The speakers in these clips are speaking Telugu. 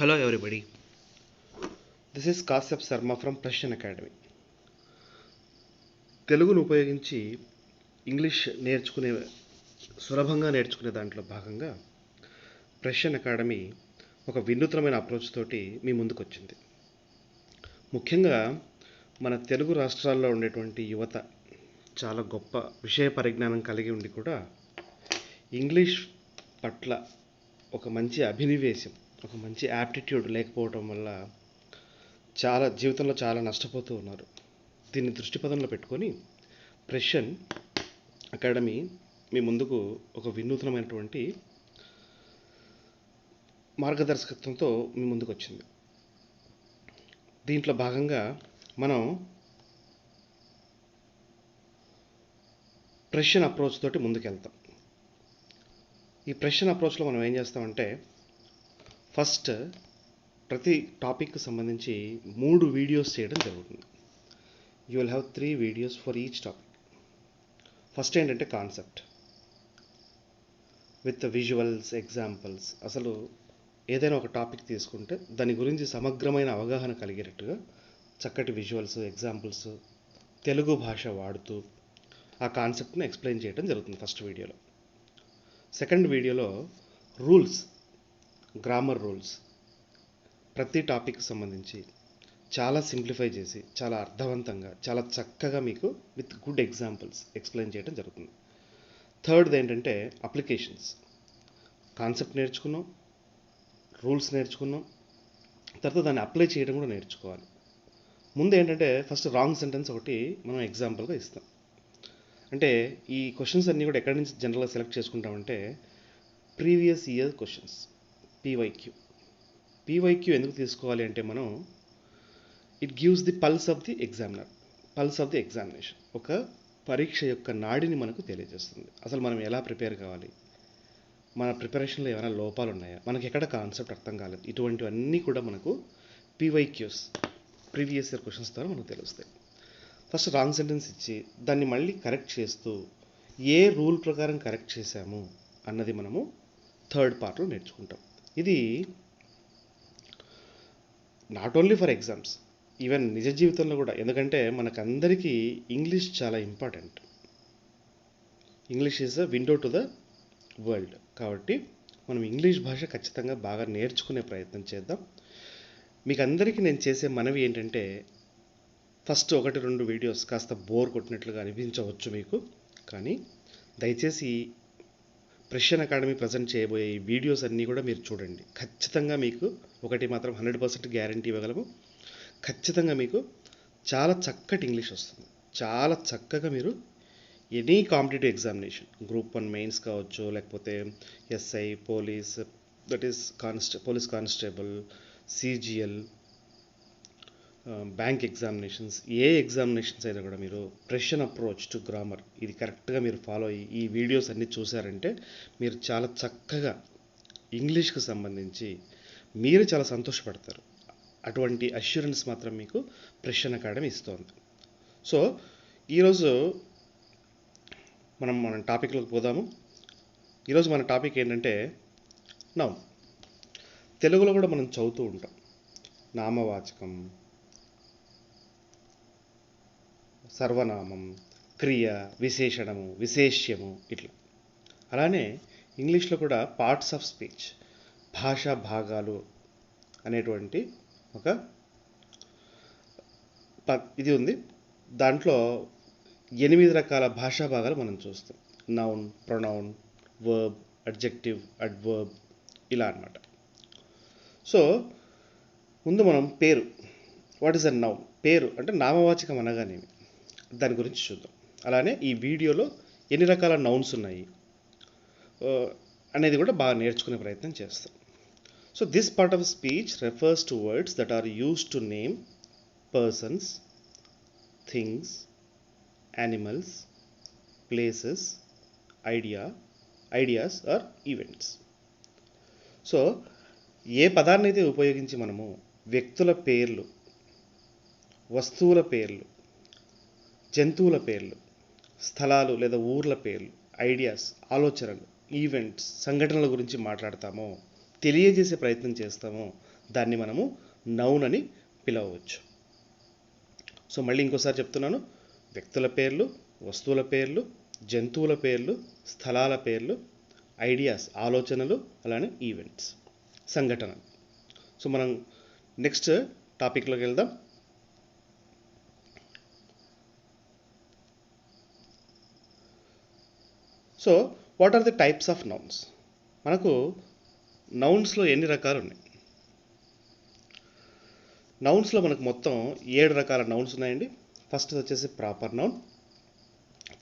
Hello everybody, this is Kashyap Sarma from Prashan Academy. తెలుగును ఉపయోగించి ఇంగ్లీష్ సులభంగా నేర్చుకునే దాంట్లో భాగంగా ప్రషన్ అకాడమీ ఒక వినూత్నమైన అప్రోచ్ తోటి మీ ముందుకు వచ్చింది. ముఖ్యంగా మన తెలుగు రాష్ట్రాల్లో ఉండేటువంటి యువత చాలా గొప్ప విషయ పరిజ్ఞానం కలిగి ఉండి కూడా ఇంగ్లీష్ పట్ల ఒక మంచి అభినివేశం, ఒక మంచి యాప్టిట్యూడ్ లేకపోవడం వల్ల జీవితంలో చాలా నష్టపోతూ ఉన్నారు. దీన్ని దృష్టిపథంలో పెట్టుకొని ప్రషన్ అకాడమీ మీ ముందుకు ఒక వినూత్నమైనటువంటి మార్గదర్శకత్వంతో మీ ముందుకు వచ్చింది. దీంట్లో భాగంగా మనం ప్రషన్ అప్రోచ్ తోటి ముందుకెళ్తాం. ఈ ప్రషన్ అప్రోచ్లో మనం ఏం చేస్తామంటే, ఫస్ట్ ప్రతి టాపిక్కి సంబంధించి 3 వీడియోస్ చేయడం జరుగుతుంది. You will have 3 videos for each topic. First ఏంటంటే కాన్సెప్ట్ విత్ విజువల్స్, ఎగ్జాంపుల్స్. అసలు ఏదైనా ఒక టాపిక్ తీసుకుంటే దాని గురించి సమగ్రమైన అవగాహన కలిగేటట్టుగా చక్కటి విజువల్స్, ఎగ్జాంపుల్స్, తెలుగు భాష వాడుతూ ఆ కాన్సెప్ట్ని ఎక్స్ప్లెయిన్ చేయడం జరుగుతుంది ఫస్ట్ వీడియోలో. సెకండ్ వీడియోలో రూల్స్, గ్రామర్ రూల్స్ ప్రతి టాపిక్కి సంబంధించి చాలా సింప్లిఫై చేసి చాలా అర్థవంతంగా చాలా చక్కగా మీకు విత్ గుడ్ ఎగ్జాంపుల్స్ ఎక్స్ప్లెయిన్ చేయడం జరుగుతుంది. థర్డ్ది ఏంటంటే అప్లికేషన్స్. కాన్సెప్ట్ నేర్చుకున్నాం, రూల్స్ నేర్చుకున్నాం, తర్వాత దాన్ని అప్లై చేయడం కూడా నేర్చుకోవాలి. ముందు ఏంటంటే ఫస్ట్ రాంగ్ సెంటెన్స్ ఒకటి మనం ఎగ్జాంపుల్గా ఇస్తాం. అంటే ఈ క్వశ్చన్స్ అన్నీ కూడా ఎక్కడి నుంచి జనరల్గా సెలెక్ట్ చేసుకుంటామంటే previous year questions, PYQ. PYQ ఎందుకు తీసుకోవాలి అంటే మనం it gives the pulse of the examiner, pulse of the examination. ఒక పరీక్ష యొక్క నాడిని మనకు తెలియజేస్తుంది. అసలు మనం ఎలా ప్రిపేర్ కావాలి, మన ప్రిపరేషన్లో ఏమైనా లోపాలు ఉన్నాయా, మనకి ఎక్కడ కాన్సెప్ట్ అర్థం కాలేదు, ఇటువంటివన్నీ కూడా మనకు పీవైక్యూస్, ప్రీవియస్ ఇయర్ క్వశ్చన్స్ ద్వారా మనకు తెలుస్తాయి. ఫస్ట్ రాంగ్ సెంటెన్స్ ఇచ్చి దాన్ని మళ్ళీ కరెక్ట్ చేస్తూ ఏ రూల్ ప్రకారం కరెక్ట్ చేశాము అన్నది మనము థర్డ్ పార్ట్లో నేర్చుకుంటాం. ఇది not only for exams, even నిజ జీవితంలో కూడా. ఎందుకంటే మనకందరికీ ఇంగ్లీష్ చాలా important. English is a window to the world. కాబట్టి మనం ఇంగ్లీష్ భాష ఖచ్చితంగా బాగా నేర్చుకునే ప్రయత్నం చేద్దాం. మీకు అందరికీ నేను చేసే మనవి ఏంటంటే, ఫస్ట్ 1-2 వీడియోస్ కాస్త బోర్ కొట్టినట్లుగా అనిపించవచ్చు మీకు, కానీ దయచేసి ప్రషన్ అకాడమీ ప్రజెంట్ చేయబోయే ఈ వీడియోస్ అన్నీ కూడా మీరు చూడండి. ఖచ్చితంగా మీకు ఒకటి మాత్రం 100% గ్యారంటీ ఇవ్వగలము. ఖచ్చితంగా మీకు చాలా చక్కటి ఇంగ్లీష్ వస్తుంది. చాలా చక్కగా మీరు any competitive examination, group 1 mains కావచ్చు, లేకపోతే SI, police, that is police constable, CGL, bank examinations, A examinations అయినా కూడా మీరు ప్రషన్ అప్రోచ్ టు గ్రామర్ ఇది కరెక్ట్గా మీరు ఫాలో అయ్యి ఈ వీడియోస్ అన్నీ చూసారంటే మీరు చాలా చక్కగా ఇంగ్లీష్కి సంబంధించి మీరు చాలా సంతోషపడతారు. అటువంటి అష్యూరెన్స్ మాత్రం మీకు ప్రషన్ అకాడమీ ఇస్తోంది. సో ఈరోజు మన టాపిక్లోకి పోదాము. ఈరోజు మన టాపిక్ ఏంటంటే నౌన్. తెలుగులో కూడా మనం చదువుతూ ఉంటాం నామవాచకం, సర్వనామం, క్రియ, విశేషణము, విశేష్యము, ఇట్లా. అలానే ఇంగ్లీష్లో కూడా పార్ట్స్ ఆఫ్ స్పీచ్, భాషా భాగాలు అనేటువంటి ఒక ఇది ఉంది. దాంట్లో 8 రకాల భాషా భాగాలు మనం చూస్తాం. Noun, pronoun, verb, adjective, adverb, ఇలా అన్నమాట. సో ముందు మనం పేరు, వాట్ ఈస్ అ నౌన్, పేరు అంటే నామవాచకం అనగానేమి, దాని గురించి చూద్దాం. అలానే ఈ వీడియోలో ఎన్ని రకాల నౌన్స్ ఉన్నాయి అనేది కూడా బాగా నేర్చుకునే ప్రయత్నం చేస్తాం. So this part of speech refers to words that are used to name persons, things, animals, places, ideas or events. So ఏ పదాన్ని అయితే ఉపయోగించి మనము వ్యక్తుల పేర్లు, వస్తువుల పేర్లు, జంతువుల పేర్లు, స్థలాలు లేదా ఊర్ల పేర్లు, ఐడియాస్, ఆలోచనలు, ఈవెంట్స్, సంఘటనల గురించి మాట్లాడతామో, తెలియజేసే ప్రయత్నం చేస్తామో దాన్ని మనము నౌన్ అని పిలవవచ్చు. సో మళ్ళీ ఇంకోసారి చెప్తున్నాను, వ్యక్తుల పేర్లు, వస్తువుల పేర్లు, జంతువుల పేర్లు, స్థలాల పేర్లు, ఐడియాస్ ఆలోచనలు, అలానే ఈవెంట్స్ సంఘటనలు. సో మనం నెక్స్ట్ టాపిక్లోకి వెళ్దాం. So what are the types of nouns? మనకు నౌన్స్లో ఎన్ని రకాలు ఉన్నాయి? నౌన్స్లో మనకు మొత్తం 7 రకాల నౌన్స్ ఉన్నాయండి. ఫస్ట్ వచ్చేసి ప్రాపర్ నౌన్,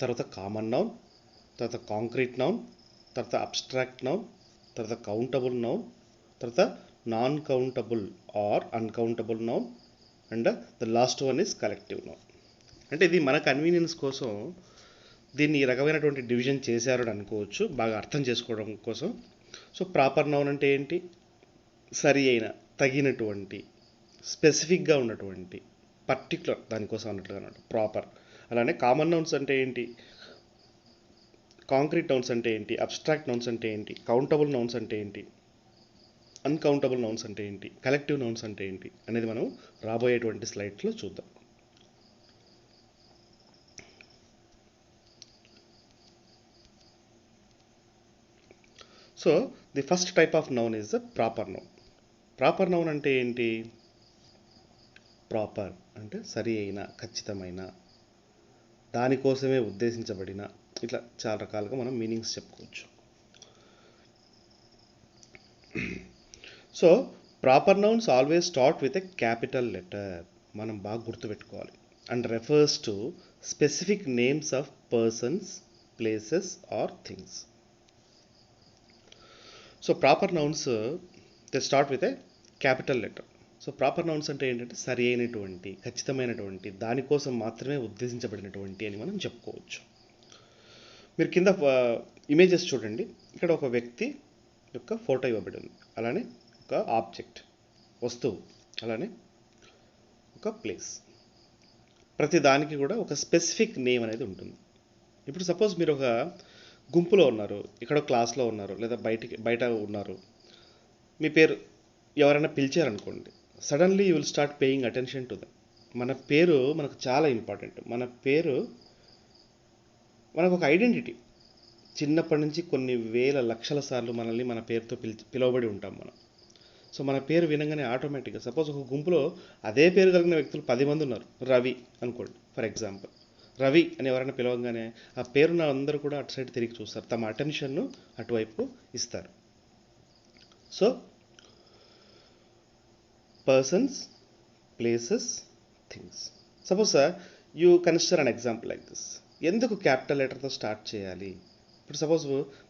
తర్వాత కామన్ నౌన్, తర్వాత కాంక్రీట్ నౌన్, తర్వాత అబ్స్ట్రాక్ట్ నౌన్, తర్వాత కౌంటబుల్ నౌన్, తర్వాత non countable or uncountable noun, and the last one is collective noun. అంటే ఇది మన కన్వీనియన్స్ కోసం దీన్ని ఈ రకమైనటువంటి డివిజన్ చేశారని అనుకోవచ్చు, బాగా అర్థం చేసుకోవడం కోసం. సో ప్రాపర్ నౌన్ అంటే ఏంటి? సరి అయిన, తగినటువంటి, స్పెసిఫిక్గా ఉన్నటువంటి, పర్టికులర్ దానికోసం అన్నట్లుగా అన్నట్టు ప్రాపర్. అలానే కామన్ నౌన్స్ అంటే ఏంటి, కాంక్రీట్ నౌన్స్ అంటే ఏంటి, అబ్స్ట్రాక్ట్ నౌన్స్ అంటే ఏంటి, కౌంటబుల్ నౌన్స్ అంటే ఏంటి, అన్కౌంటబుల్ నౌన్స్ అంటే ఏంటి, కలెక్టివ్ నౌన్స్ అంటే ఏంటి అనేది మనం రాబోయేటువంటి స్లైడ్స్లో చూద్దాం. So the first type of noun is the proper noun. Proper noun అంటే ఏంటి? ప్రాపర్ అంటే సరి అయిన, ఖచ్చితమైన, దానికోసమే ఉద్దేశించబడిన, ఇట్లా చాలా రకాలుగా మనం మీనింగ్స్ చెప్పుకోవచ్చు. So proper nouns always start with a capital letter. మనం బాగా గుర్తుపెట్టుకోవాలి. And refers to specific names of persons, places or things. So proper nouns they start with a capital letter. So proper nouns అంటే ఏంటంటే సరి అయినటువంటి, ఖచ్చితమైనటువంటి, దానికోసం మాత్రమే ఉద్దేశించబడినటువంటి అని మనం చెప్పుకోవచ్చు. మీరు కింద ఇమేజెస్ చూడండి. ఇక్కడ ఒక వ్యక్తి యొక్క ఫోటో ఇవ్వబడి ఉంది, అలానే ఒక ఆబ్జెక్ట్, వస్తువు, అలానే ఒక ప్లేస్. ప్రతి దానికి కూడా ఒక స్పెసిఫిక్ నేమ్ అనేది ఉంటుంది. ఇప్పుడు సపోజ్ మీరు ఒక గుంపులో ఉన్నారు, ఇక్కడ క్లాస్లో ఉన్నారు, లేదా బయట ఉన్నారు, మీ పేరు ఎవరైనా పిలిచారనుకోండి, suddenly you will start paying attention to them. మన పేరు మనకు చాలా ఇంపార్టెంట్. మన పేరు మనకు ఒక ఐడెంటిటీ. చిన్నప్పటి నుంచి కొన్ని వేల లక్షల సార్లు మనల్ని మన పేరుతో పిలువబడి ఉంటాం మనం. సో మన పేరు వినగానే ఆటోమేటిక్గా, సపోజ్ ఒక గుంపులో అదే పేరు కలిగిన వ్యక్తులు 10 మంది ఉన్నారు, రవి అనుకోండి ఫర్ ఎగ్జాంపుల్. రవి అని ఎవరైనా పిలవగానే ఆ పేరున్న అందరూ కూడా అటు సైడ్ తిరిగి చూస్తారు, తమ అటెన్షన్ను అటువైపు ఇస్తారు. So persons, places, things. Suppose you consider an example like this. ఎందుకు క్యాపిటల్ లెటర్తో స్టార్ట్ చేయాలి? ఇప్పుడు సపోజ్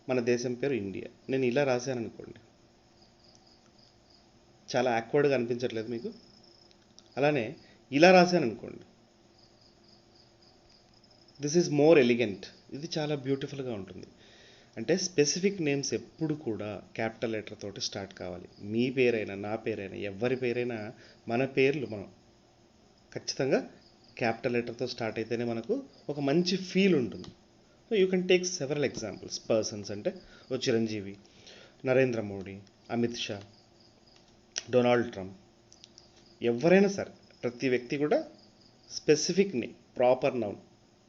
మన దేశం పేరు ఇండియా, నేను ఇలా రాశాను అనుకోండి, చాలా యాక్వర్డ్గా అనిపించట్లేదు మీకు? అలానే ఇలా రాశాను అనుకోండి, దిస్ ఈజ్ మోర్ ఎలిగెంట్, ఇది చాలా బ్యూటిఫుల్గా ఉంటుంది. అంటే స్పెసిఫిక్ నేమ్స్ ఎప్పుడు కూడా క్యాపిటల్ లెటర్ తోటి స్టార్ట్ కావాలి. మీ పేరైనా, నా పేరైనా, ఎవరి పేరైనా, మన పేర్లు మనం ఖచ్చితంగా క్యాపిటల్ లెటర్తో స్టార్ట్ అయితేనే మనకు ఒక మంచి ఫీల్ ఉంటుంది. So you can take several examples. Persons అంటే ఓ చిరంజీవి, నరేంద్ర మోడీ, అమిత్ షా, డొనాల్డ్ ట్రంప్, ఎవరైనా సరే ప్రతి వ్యక్తి కూడా స్పెసిఫిక్ నేమ్,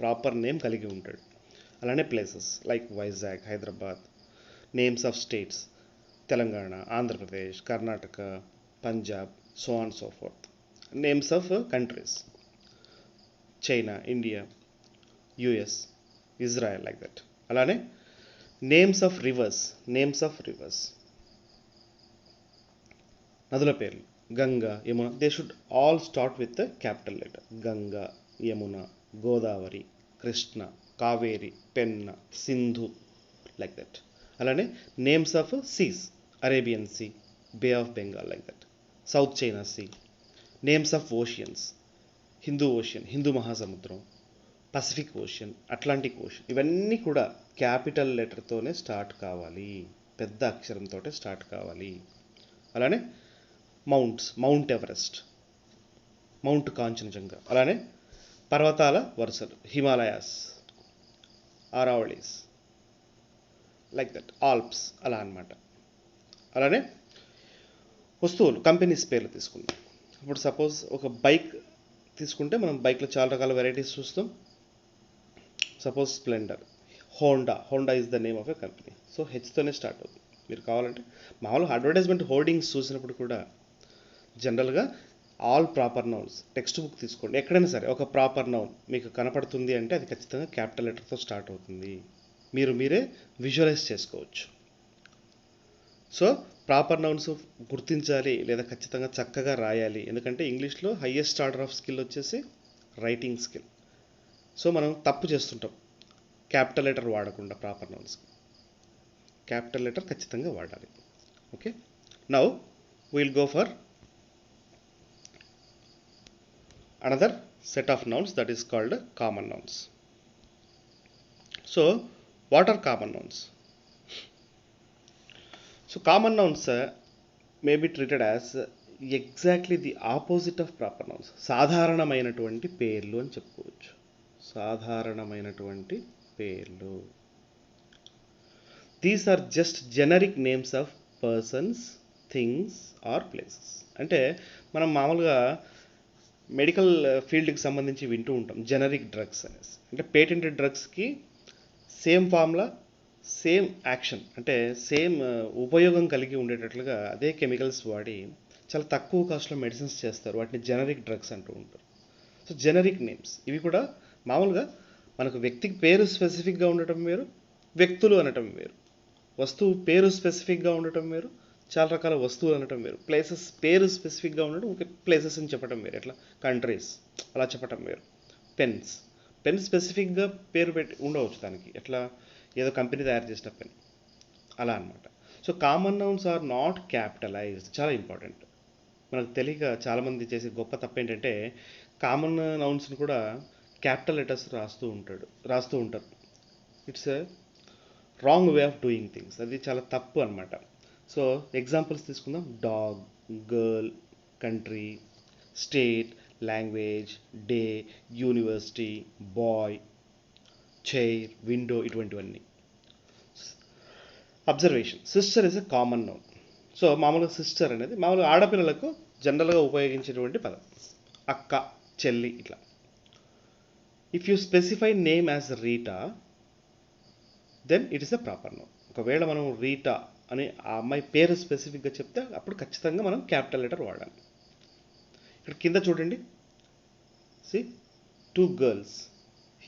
ప్రాపర్ నేమ్ కలిగి ఉంటాడు. అలానే places like Vizag, Hyderabad. Names of states Telangana, Andhra Pradesh, Karnataka, Punjab, so on so fourth. Names of countries China, India, US, Israel, like that. అలానే నేమ్స్ ఆఫ్ రివర్స్, నదుల పేర్లు Ganga, Yamuna. They should all start with the capital letter. Ganga, Yamuna, Godavari, Krishna, Kaveri, Penna, Sindhu, like that. అలానే names of Cs, Arabian sea, bay of Bengal, like that. South China see. Names of oceans, Hindu ocean, Hindu మహాసముద్రం, పసిఫిక్ ఓషన్, అట్లాంటిక్ ఓషన్. ఇవన్నీ కూడా క్యాపిటల్ లెటర్తోనే స్టార్ట్ కావాలి, పెద్ద అక్షరంతో స్టార్ట్ కావాలి. అలానే మౌంట్ ఎవరెస్ట్, మౌంట్ కాంచనజంగా. అలానే పర్వతాల వరుసలు, హిమాలయాస్, ఆరావళీస్, లైక్ దట్, ఆల్ప్స్, అలా అన్నమాట. అలానే వస్తువులు కంపెనీస్ పేర్లు తీసుకుందాం. ఇప్పుడు సపోజ్ ఒక బైక్ తీసుకుంటే మనం బైక్లో చాలా రకాల వెరైటీస్ చూస్తాం. Suppose splendor, Honda is the name of a company. So హెచ్తోనే స్టార్ట్ అవుతుంది. మీరు కావాలంటే మామూలుగా అడ్వర్టైజ్మెంట్ హోర్డింగ్స్ చూసినప్పుడు కూడా జనరల్గా all proper nouns, text book తీసుకోండి, ఎక్కడైనా సరే ఒక ప్రాపర్ నౌన్ మీకు కనపడుతుంది అంటే అది ఖచ్చితంగా క్యాపిటల్ లెటర్తో స్టార్ట్ అవుతుంది. మీరే విజువలైజ్ చేసుకోవచ్చు. సో ప్రాపర్ నౌన్స్ గుర్తించాలి లేదా ఖచ్చితంగా చక్కగా రాయాలి. ఎందుకంటే ఇంగ్లీష్లో హయ్యెస్ట్ ఆర్డర్ ఆఫ్ స్కిల్ వచ్చేసి రైటింగ్ స్కిల్. సో మనం తప్పు చేస్తుంటాం క్యాపిటల్ లెటర్ వాడకుండా. ప్రాపర్ నౌన్స్ క్యాపిటల్ లెటర్ ఖచ్చితంగా వాడాలి. Okay, now will go for another set of nouns that is called common nouns. So what are common nouns? So common nouns may be treated as exactly the opposite of proper nouns. సాధారణమైనటువంటి పేర్లు అని చెప్పుకోవచ్చు. సాధారణమైనటువంటి పేర్లు. These are just generic names of persons, things or places. అంటే మనం మామూలుగా మెడికల్ ఫీల్డ్కి సంబంధించి వింటూ ఉంటాం జెనరిక్ డ్రగ్స్ అనేసి. అంటే పేటెంటెడ్ డ్రగ్స్కి సేమ్ ఫార్ములా, సేమ్ యాక్షన్, అంటే సేమ్ ఉపయోగం కలిగి ఉండేటట్లుగా అదే కెమికల్స్ వాడి చాలా తక్కువ కాస్ట్లో మెడిసిన్స్ చేస్తారు. వాటిని జెనరిక్ డ్రగ్స్ అంటూ ఉంటారు. సో జెనరిక్ నేమ్స్ ఇవి కూడా మామూలుగా మనకు వ్యక్తికి పేరు స్పెసిఫిక్గా ఉండటం వేరు, వ్యక్తులు అనటం వేరు. వస్తువు పేరు స్పెసిఫిక్గా ఉండటం వేరు, చాలా రకాల వస్తువులు అనటం వేరు. ప్లేసెస్ పేరు స్పెసిఫిక్గా ఉండడం, ఒక ప్లేసెస్ అని చెప్పడం వేరు. ఎట్లా కంట్రీస్ అలా చెప్పటం వేరు. పెన్ స్పెసిఫిక్గా పేరు పెట్టి ఉండవచ్చు దానికి, ఎట్లా ఏదో కంపెనీ తయారు చేసిన పెన్ అలా అనమాట. So common nouns are not capitalized. చాలా ఇంపార్టెంట్. మనకు తెలియక చాలామంది చేసే గొప్ప తప్పు ఏంటంటే కామన్ నౌన్స్ని కూడా క్యాపిటల్ లెటర్స్ రాస్తూ ఉంటారు. It's a wrong way of doing things. అది చాలా తప్పు అనమాట. సో ఎగ్జాంపుల్స్ తీసుకుందాం. Dog, girl, country, state, language, day, university, boy, chair, window, ఇటువంటివన్నీ. Observation, sister is a common noun. So మామూలుగా సిస్టర్ అనేది మామూలుగా ఆడపిల్లలకు జనరల్గా ఉపయోగించేటువంటి పదం. అక్క, చెల్లి ఇట్లా. If you specify name as Rita then it is a proper noun. ఒకవేళ మనం రీటా అని ఆ అమ్మాయి పేరు స్పెసిఫిక్గా చెప్తే అప్పుడు ఖచ్చితంగా మనం క్యాపిటల్ లెటర్ వాడాలి. ఇక్కడ కింద చూడండి, see 2 girls,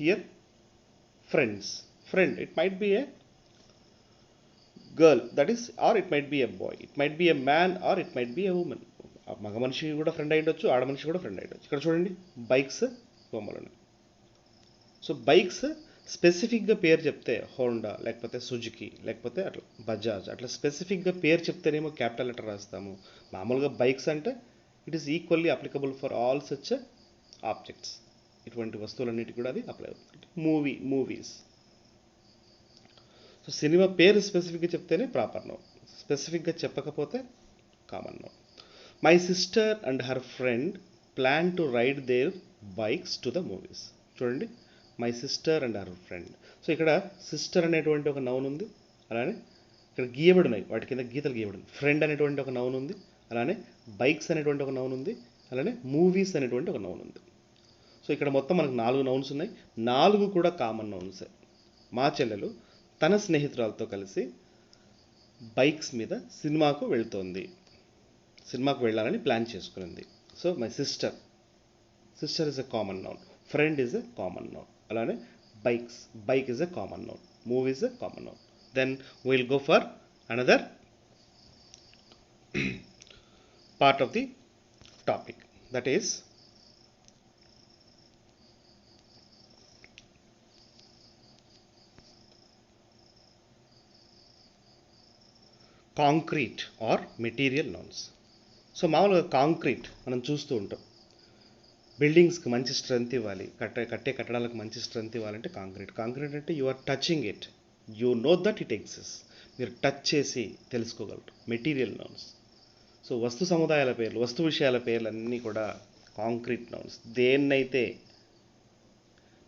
here friends. Friend, it might be a girl, that is, or it might be a boy, it might be a man, or it might be a woman. మగ మనిషి కూడా ఫ్రెండ్ అయ్యొచ్చు, ఆడ మనిషి కూడా ఫ్రెండ్ అయ్యొచ్చు. ఇక్కడ చూడండి బైక్స్ బొమ్మలు. సో బైక్స్ స్పెసిఫిక్గా పేరు చెప్తే హోండా, లేకపోతే సుజుకి, లేకపోతే అట్లా బజాజ్, అట్లా స్పెసిఫిక్గా పేరు చెప్తేనేమో క్యాపిటల్ లెటర్ రాస్తాము. మామూలుగా బైక్స్ అంటే it is equally applicable for all such objects. ఇటువంటి వస్తువులన్నిటి కూడా అది అప్లై అవుతుంది. మూవీస్. సో సినిమా పేరు స్పెసిఫిక్గా చెప్తేనే ప్రాపర్ నౌన్, స్పెసిఫిక్గా చెప్పకపోతే common noun. My sister and her friend plan to ride their bikes to the movies. చూడండి, my sister and her friend. So ఇక్కడ సిస్టర్ అనేటువంటి ఒక నౌన్ ఉంది, అలానే ఇక్కడ గీయబడి ఉన్నాయి, వాటి కింద గీతలు గీయబడి ఉంది. ఫ్రెండ్ అనేటువంటి ఒక నౌన్ ఉంది, అలానే బైక్స్ అనేటువంటి ఒక నౌన్ ఉంది, అలానే మూవీస్ అనేటువంటి ఒక నౌన్ ఉంది. సో ఇక్కడ మొత్తం మనకు 4 నౌన్స్ ఉన్నాయి. 4 కూడా కామన్ నౌన్సే. మా చెల్లెలు తన స్నేహితురాలతో కలిసి బైక్స్ మీద సినిమాకు వెళ్ళాలని ప్లాన్ చేసుకునింది. So my sister is a common noun, friend is a common noun, అలానే bike is a common noun, movie is a common noun. Then will go for another part of the topic, that is concrete or material nouns. So మామూలుగా కాంక్రీట్ మనం చూస్తూ ఉంటాం. బిల్డింగ్స్కి మంచి స్ట్రెంగ్త్ ఇవ్వాలి, కట్టే కట్టడాలకు మంచి స్ట్రెంగ్త్ ఇవ్వాలంటే కాంక్రీట్ అంటే you are touching it, you know that it exist. మీరు టచ్ చేసి తెలుసుకోగలరు. Material nouns. సో వస్తు సముదాయాల పేర్లు, వస్తు విషయాల పేర్లు అన్నీ కూడా కాంక్రీట్ నౌన్స్. దేన్నైతే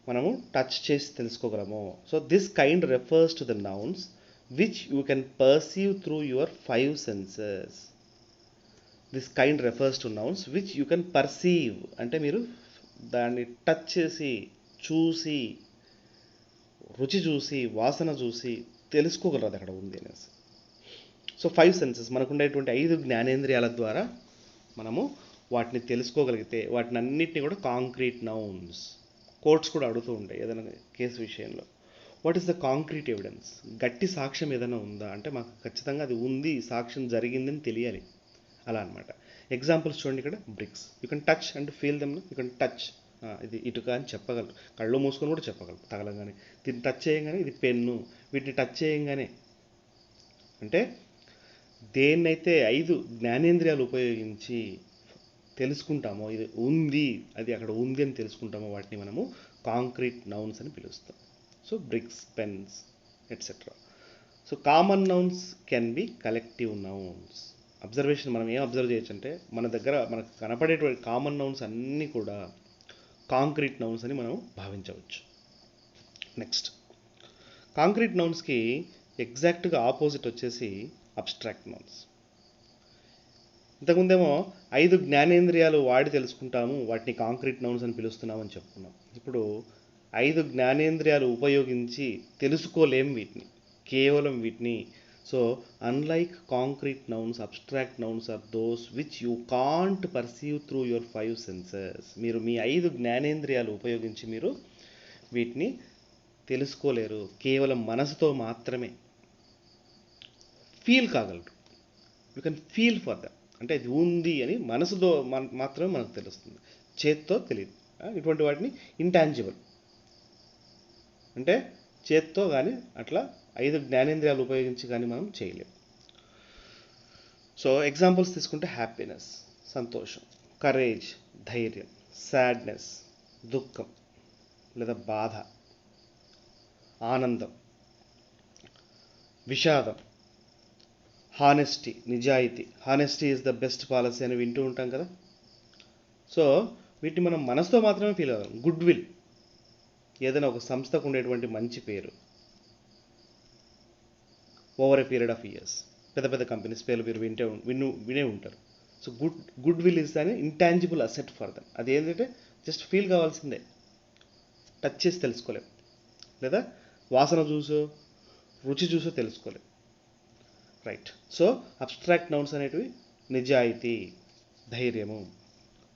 మనము టచ్ చేసి తెలుసుకోగలము. So this kind refers to the nouns which you can perceive through your 5 senses. This kind refers to nouns which you can perceive, అంటే మీరు దాన్ని టచ్ చేసి, చూసి, రుచి చూసి, వాసన చూసి తెలుసుకోగలరు అది అక్కడ ఉంది అనేసి. సో 5 సెన్సెస్ మనకు ఉండేటువంటి 5 జ్ఞానేంద్రియాల ద్వారా మనము వాటిని తెలుసుకోగలిగితే వాటిని అన్నిటిని కూడా కాంక్రీట్ నౌన్స్. కోర్ట్స్ కూడా అడుగుతూ ఉంటాయి ఏదైనా కేసు విషయంలో, what is the concrete evidence, గట్టి సాక్ష్యం ఏదైనా ఉందా అంటే మాకు ఖచ్చితంగా అది ఉంది, సాక్ష్యం జరిగిందని తెలియాలి, అలా అనమాట. ఎగ్జాంపుల్స్ చూడండి, ఇక్కడ bricks, you can touch and feel them, you can touch, ఇది ఇటుక అని చెప్పగలరు, కళ్ళు మూసుకొని కూడా చెప్పగలరు తగలంగానే. దీన్ని టచ్ చేయగానే ఇది పెన్ను, వీటిని టచ్ చేయగానే, అంటే దేన్నైతే 5 జ్ఞానేంద్రియాలు ఉపయోగించి తెలుసుకుంటామో ఇది ఉంది, అది అక్కడ ఉంది అని తెలుసుకుంటామో వాటిని మనము కాంక్రీట్ నౌన్స్ అని పిలుస్తాం. So bricks, pens, etcetera. So common nouns can be collective nouns. Observation మనం ఏం అబ్జర్వ్ చేయొచ్చు అంటే మన దగ్గర మనకు కనపడేటువంటి కామన్ నౌన్స్ అన్నీ కూడా కాంక్రీట్ నౌన్స్ అని మనం భావించవచ్చు. నెక్స్ట్, కాంక్రీట్ నౌన్స్కి ఎగ్జాక్ట్గా ఆపోజిట్ వచ్చేసి అబ్స్ట్రాక్ట్ నౌన్స్. ఇంతకుముందేమో 5 జ్ఞానేంద్రియాలు వాడి తెలుసుకుంటాము, వాటిని కాంక్రీట్ నౌన్స్ అని పిలుస్తున్నామని చెప్పుకున్నాం. ఇప్పుడు 5 జ్ఞానేంద్రియాలు ఉపయోగించి తెలుసుకోలేం వీటిని, కేవలం వీటిని. So unlike concrete nouns, abstract nouns are those which you can't perceive through your 5 senses. మీరు మీ 5 జ్ఞానేంద్రియాలు ఉపయోగించి మీరు వీటిని తెలుసుకోలేరు, కేవలం మనసుతో మాత్రమే ఫీల్ కాగలరు. You can feel for them, అంటే ఇది ఉంది అని మనసుతో మాత్రమే మనకు తెలుస్తుంది, చేత్తో తెలియదు. ఇటువంటి వాటిని ఇంటాంజిబుల్, అంటే చేత్తో కానీ అట్లా 5 జ్ఞానేంద్రియాలు ఉపయోగించి కానీ మనం చేయలేము. సో ఎగ్జాంపుల్స్ తీసుకుంటే హ్యాపీనెస్, సంతోషం, కరేజ్, ధైర్యం, సాడ్నెస్, దుఃఖం లేదా బాధ, ఆనందం, విషాదం, హానెస్టీ, నిజాయితీ. Honesty is the best policy అని వింటూ ఉంటాం కదా. సో వీటిని మనం మనసుతో మాత్రమే ఫీల్ అవ్వం. గుడ్ విల్, ఏదైనా ఒక సంస్థకు ఉండేటువంటి మంచి పేరు over a period of years. పెద్ద పెద్ద కంపెనీస్ పేర్లు మీరు వినే ఉంటారు. సో గుడ్ విల్ ఈజ్ అని ఇంటాంజిబుల్ అసెట్ ఫర్ దమ్. అది ఏంటంటే జస్ట్ ఫీల్ కావాల్సిందే, టచ్ చేసి తెలుసుకోలేం, లేదా వాసన చూసో రుచి చూసో తెలుసుకోలేం. రైట్. సో అబ్స్ట్రాక్ట్ నౌన్స్ అనేటివి నిజాయితీ, ధైర్యము,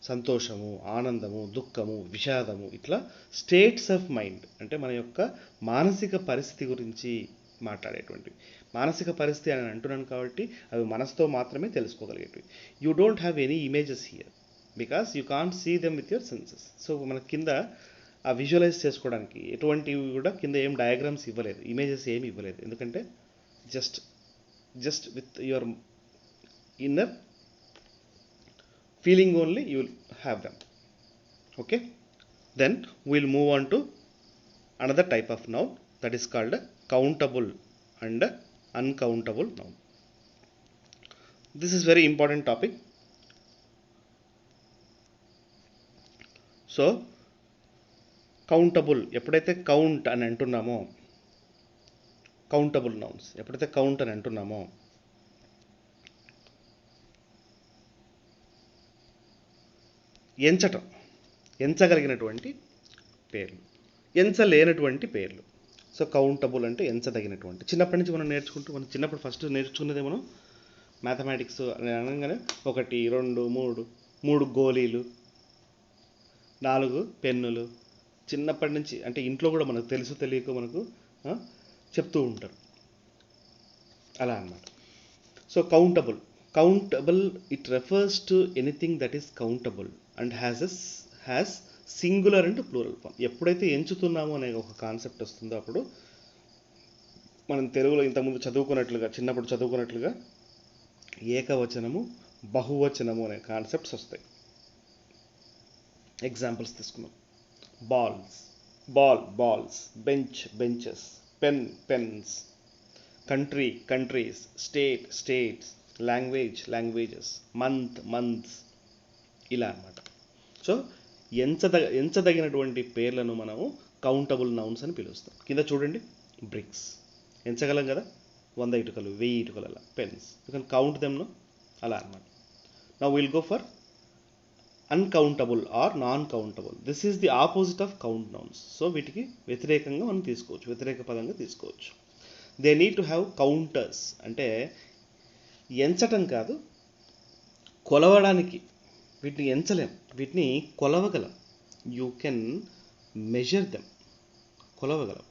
సంతోషము, ఆనందము, దుఃఖము, విషాదము, ఇట్లా స్టేట్స్ ఆఫ్ మైండ్, అంటే మన యొక్క మానసిక పరిస్థితి గురించి మాట్లాడేటువంటివి. మానసిక పరిస్థితి అని అంటున్నాను కాబట్టి అవి మనసుతో మాత్రమే తెలుసుకోగలిగేటివి. You don't have any images here because you can't see them with your senses. So మన కింద ఆ విజువలైజ్ చేసుకోవడానికి ఎటువంటివి కూడా కింద ఏం డయాగ్రామ్స్ ఇవ్వలేదు, ఇమేజెస్ ఏమి ఇవ్వలేదు, ఎందుకంటే just with your inner feeling only you will have them. Okay, then we'll move on to another type of noun, that is called countable and uncountable noun. This is very important topic. So countable ఎప్పుడైతే కౌంట్ అని అంటున్నామో, కౌంటబుల్ నౌన్స్ ఎప్పుడైతే కౌంట్ అని అంటున్నామో, ఎంచగలిగినటువంటి పేర్లు, ఎంచలేనటువంటి పేర్లు. సో కౌంటబుల్ అంటే ఎంచదగినటువంటి. చిన్నప్పటి నుంచి మనం చిన్నప్పుడు ఫస్ట్ నేర్చుకున్నదే మనం మ్యాథమెటిక్స్ అని అనగానే 1 2 3 గోళీలు, 4 పెన్నులు, చిన్నప్పటి నుంచి అంటే ఇంట్లో కూడా మనకు తెలుసు తెలియక మనకు చెప్తూ ఉంటారు, అలా అన్నమాట. So countable it refers to anything that is countable and has singular and plural form. ఎప్పుడైతే ఎంచుతున్నామో అనే ఒక కాన్సెప్ట్ వస్తుందో అప్పుడు మనం తెలుగులో ఇంతకుముందు చిన్నప్పుడు చదువుకున్నట్లుగా ఏకవచనము, బహువచనము అనే కాన్సెప్ట్స్ వస్తాయి. ఎగ్జాంపుల్స్ తీసుకున్నాం. Balls, benches, pens, countries, states, languages, months, ఇలా అన్నమాట. సో ఎంచదగినటువంటి పేర్లను మనము కౌంటబుల్ నౌన్స్ అని పిలుస్తాం. కింద చూడండి, బ్రిక్స్ ఎంచగలం కదా, 100 ఇటుకలు, 1000 ఇటుకలు, అలా. Pens use can count them, అలా అన్నమాట. Now we'll go for uncountable or non-countable. This is the opposite of count nouns. So వీటికి వ్యతిరేకంగా మనం తీసుకోవచ్చు, వ్యతిరేక పదంగా తీసుకోవచ్చు. They need to have counters, అంటే ఎంచటం కాదు, కొలవడానికి. వీటిని ఎంచలేం, వీటిని కొలవగలం. యూ కెన్ మెజర్ దెమ్, కొలవగలం.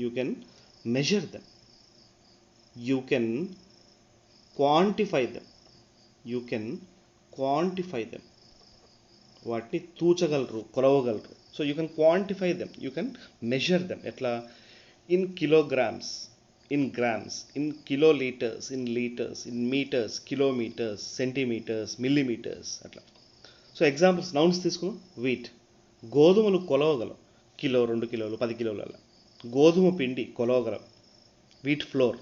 You can measure them, you can quantify them, you can quantify them. వాటిని తూచగలరు, కొలవగలరు. So you can quantify them, you can measure them. ఎట్లా? In kilograms, in grams, in kilolitres, in litres, in metres, kilometres, centimetres, millimetres, అట్లా. సో ఎగ్జాంపుల్స్, నౌన్స్ తీసుకున్నాం. వీట్, గోధుమలు కొలవగలం, కిలో, 2 కిలోలు, 10 కిలోలు అలా. గోధుమ పిండి కొలవగలం, వీట్ ఫ్లోర్,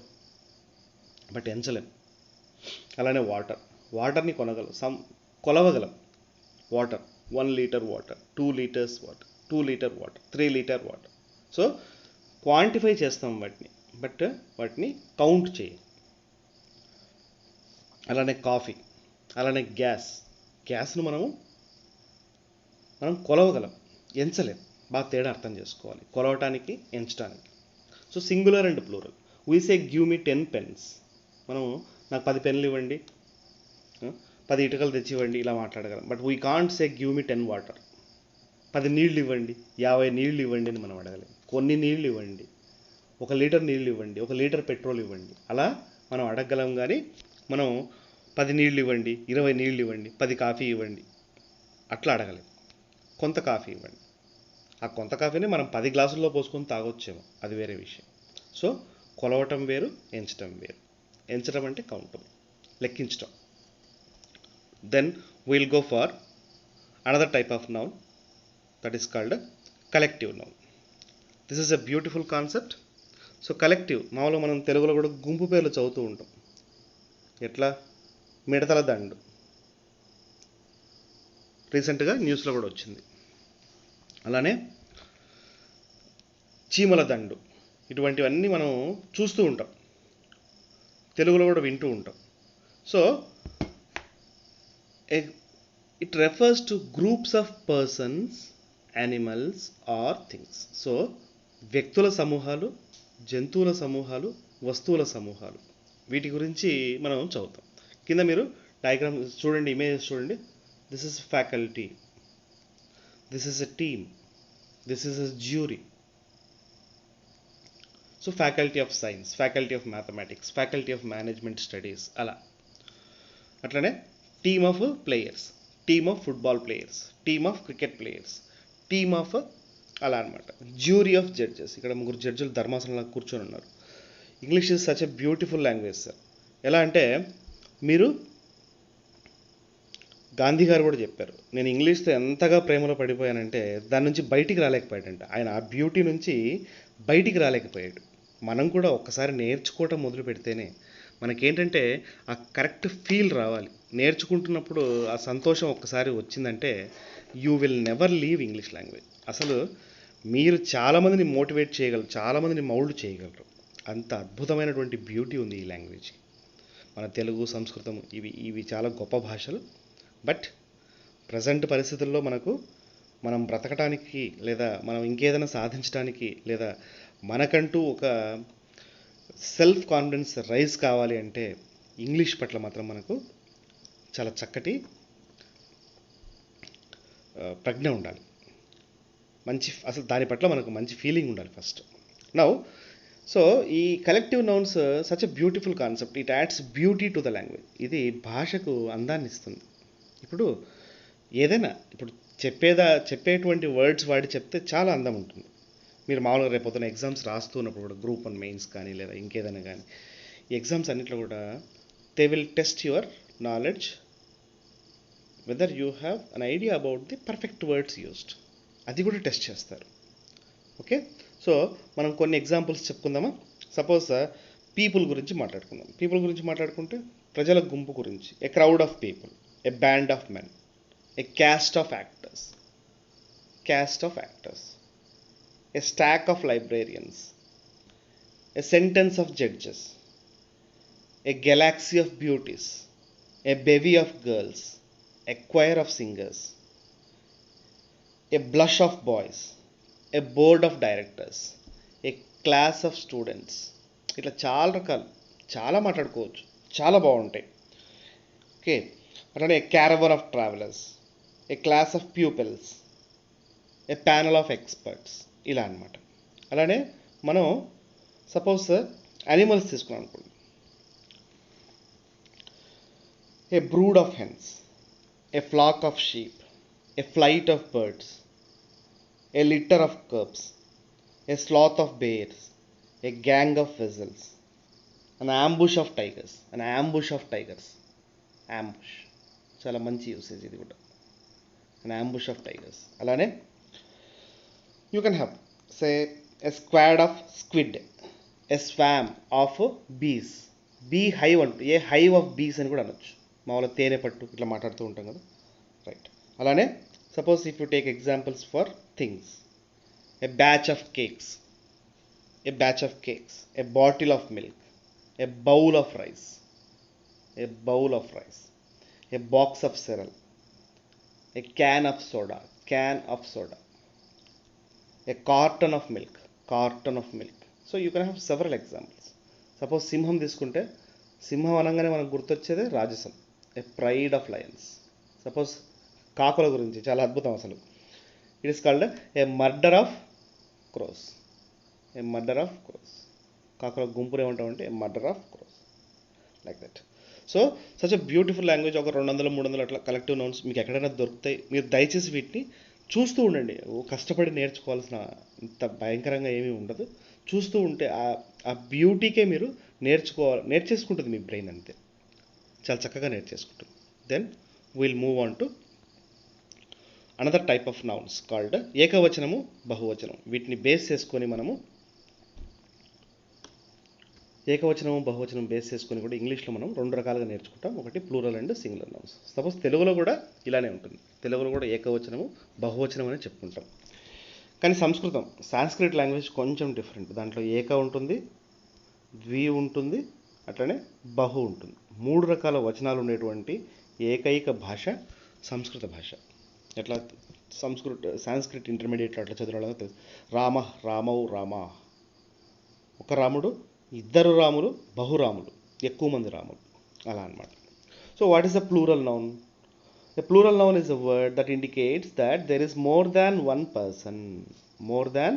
బట్ ఎంచలేం. అలానే వాటర్, వాటర్ని కొనగలం, కొలవగలం. Water, 1 litre water, 2 litres water, 2 litre water, 3 litre water. So quantify చేస్తాం వాటిని, బట్ వాటిని కౌంట్ చేయం. అలానే కాఫీ, అలానే గ్యాస్ను మనం కొలవగలం, ఎంచలేం. బాగా తేడా అర్థం చేసుకోవాలి, కొలవటానికి, ఎంచడానికి. So singular and plural. We say give me 10 pens. మనం నాకు 10 పెన్నులు ఇవ్వండి, 10 ఇటుకలు తెచ్చి ఇవ్వండి, ఇలా మాట్లాడగలం. But we can't say give me 10 water. 10 నీళ్ళు ఇవ్వండి, 50 నీళ్ళు ఇవ్వండి అని మనం అడగలేం. కొన్ని నీళ్ళు ఇవ్వండి, 1 లీటర్ నీళ్ళు ఇవ్వండి, 1 లీటర్ పెట్రోల్ ఇవ్వండి, అలా మనం అడగగలం. కానీ మనం 10 నీళ్ళు ఇవ్వండి, 20 నీళ్ళు ఇవ్వండి, 10 కాఫీ ఇవ్వండి, అట్లా అడగలేం. కొంత కాఫీ ఇవ్వండి. ఆ కొంత కాఫీని మనం 10 గ్లాసుల్లో పోసుకొని తాగొచ్చేమో, అది వేరే విషయం. సో కొలవటం వేరు, ఎంచటం వేరు. ఎంచటం అంటే countable, లెక్కించటం. Then we'll go for another type of noun, that is called collective noun. This is a beautiful concept. So collective, మామూలుగా మనం తెలుగులో కూడా గుంపు పేర్లు చదువుతూ ఉంటాం. ఎట్లా? మిడతల దండు, రీసెంట్గా న్యూస్లో కూడా వచ్చింది. అలానే చీమల దండు, ఇటువంటివన్నీ మనం చూస్తూ ఉంటాం, తెలుగులో కూడా వింటూ ఉంటాం. So it refers to groups of persons, animals or things. So వ్యక్తుల సమూహాలు, జంతువుల సమూహాలు, వస్తువుల సమూహాలు, వీటి గురించి మనం చదువుతాం. కింద మీరు డయాగ్రామ్ చూడండి, ఇమేజెస్ చూడండి. This is faculty, this is a team, this is a jury. So faculty of science, faculty of mathematics, faculty of management studies, అలా. అట్లనే team of players, team of football players, team of cricket players, team of, అలా అనమాట. జ్యూరీ ఆఫ్ జడ్జెస్, ఇక్కడ 3 జడ్జిలు ధర్మాసనంలో కూర్చొని ఉన్నారు. English is such a beautiful language sir. ఎలా అంటే, మీరు గాంధీ గారు కూడా చెప్పారు, నేను ఇంగ్లీష్తో ఎంతగా ప్రేమలో పడిపోయానంటే దాని నుంచి బయటికి రాలేకపోయాడంట. ఆయన ఆ బ్యూటీ నుంచి బయటికి రాలేకపోయాడు. మనం కూడా ఒక్కసారి నేర్చుకోవటం మొదలు పెడితేనే మనకేంటంటే ఆ కరెక్ట్ ఫీల్ రావాలి. నేర్చుకుంటున్నప్పుడు ఆ సంతోషం ఒక్కసారి వచ్చిందంటే you will never leave English language. అసలు మీరు చాలామందిని మోటివేట్ చేయగలరు, చాలామందిని మౌల్డ్ చేయగలరు. అంత అద్భుతమైనటువంటి బ్యూటీ ఉంది ఈ లాంగ్వేజ్కి. మన తెలుగు, సంస్కృతం ఇవి చాలా గొప్ప భాషలు. బట్ ప్రజెంట్ పరిస్థితుల్లో మనం బ్రతకటానికి, లేదా మనం ఇంకేదైనా సాధించడానికి, లేదా మనకంటూ ఒక సెల్ఫ్ కాన్ఫిడెన్స్ రైజ్ కావాలి అంటే ఇంగ్లీష్ పట్ల మాత్రం మనకు చాలా చక్కటి ప్రజ్ఞ ఉండాలి, అసలు దాని పట్ల మనకు మంచి ఫీలింగ్ ఉండాలి ఫస్ట్. నౌ సో ఈ collective nouns such a beautiful concept. It adds beauty to the language. ఇది భాషకు అందాన్ని ఇస్తుంది. ఇప్పుడు ఏదైనా చెప్పేటువంటి వర్డ్స్ వాడి చెప్తే చాలా అందం ఉంటుంది. మీరు మామూలుగా రేపొద్దున ఎగ్జామ్స్ రాస్తున్నప్పుడు కూడా, గ్రూప్ 1 మెయిన్స్ కానీ లేదా ఇంకేదైనా కానీ, ఈ ఎగ్జామ్స్ అన్నింటిలో కూడా they will test your knowledge whether you have an idea about the perfect words used. అది కూడా టెస్ట్ చేస్తారు. ఓకే, సో మనం కొన్ని ఎగ్జాంపుల్స్ చెప్పుకుందామా? సపోజ్ పీపుల్ గురించి మాట్లాడుకుందాం. పీపుల్ గురించి మాట్లాడుకుంటే ప్రజల గుంపు గురించి. ఏ crowd of people, A band of men, A caste of actors, a stack of librarians, a sentence of judges, a galaxy of beauties, a bevy of girls, a choir of singers, a blush of boys, a board of directors, a class of students. ఇట్లా చాలా రకాలు, చాలా మాట్లాడుకోవచ్చు, చాలా బాగుంటాయి. ఓకే, అట్లానే a caravan of travellers, a class of pupils, a panel of experts, ఇలా అనమాట. అలానే మనం సపోజ్ యానిమల్స్ తీసుకున్నాం అనుకోండి, a brood of hens, a flock of sheep, a flight of birds, a litter of cubs, a sloth of bears, a gang of weasels, an ambush of tigers, an ambush of tigers. Ambush చాలా మంచి యూసేజ్ ఇది కూడా, అన్ అంబుష్ ఆఫ్ టైగర్స్. అలానే you can have say a squad of squid, a swarm of bees. Be hive అంటూ, ఏ హైవ్ ఆఫ్ బీస్ అని కూడా అనొచ్చు. మామూలుగా తేనె పట్టు ఇట్లా మాట్లాడుతూ ఉంటాం కదా, రైట్. అలానే suppose if you take examples for things, a batch of cakes, a batch of cakes, a bottle of milk, a bowl of rice, a bowl of rice, a box of cereal, a can of soda, can of soda, a carton of milk, carton of milk. So you can have several examples. Suppose సింహం తీసుకుంటే, సింహం అనగానే మనకు గుర్తొచ్చేదే రాజసం, a pride of lions. Suppose కాకుల గురించి చాలా అద్భుతం అసలు. It is called a murder of crows, a murder of crows. కాకుల గుంపులు ఏమంటామంటే a murder of crows, like that. So such a beautiful language. ఒక 200 300 అట్లా కలెక్టివ్ నౌన్స్ మీకు ఎక్కడైనా దొరుకుతాయి. మీరు దయచేసి వీటిని చూస్తూ ఉండండి. కష్టపడి నేర్చుకోవాల్సిన ఇంత భయంకరంగా ఏమీ ఉండదు. చూస్తూ ఉంటే ఆ బ్యూటీకే మీరు నేర్చేసుకుంటుంది మీ బ్రెయిన్, అంతే. చాలా చక్కగా నేర్చేసుకుంటుంది. Then will move on to another type of nouns called ఏకవచనము, బహువచనం. వీటిని బేస్ చేసుకొని మనము ఏకవచనము, బహువచనం బేస్ చేసుకొని కూడా ఇంగ్లీష్లో మనం 2 రకాలుగా నేర్చుకుంటాం. ఒకటి plural and singular nouns. Suppose తెలుగులో కూడా ఇలానే ఉంటుంది. తెలుగులో కూడా ఏకవచనము, బహువచనం అని చెప్పుకుంటాం. కానీ సాంస్క్రిట్ లాంగ్వేజ్ కొంచెం డిఫరెంట్. దాంట్లో ఏక ఉంటుంది, ద్వి ఉంటుంది, అట్లనే బహు ఉంటుంది. 3 రకాల వచనాలు ఉండేటువంటి ఏకైక భాష సంస్కృత భాష. ఎట్లా సాంస్క్రిట్ ఇంటర్మీడియట్లో అట్లా చదివడం తెలుసు. రామ, రామౌ, రామ, ఒక రాముడు, ఇద్దరు రాములు, బహురాములు, ఎక్కువ మంది రాములు, అలా అనమాట. So what is the plural noun? A plural noun is a word that indicates that there is more than one person. More than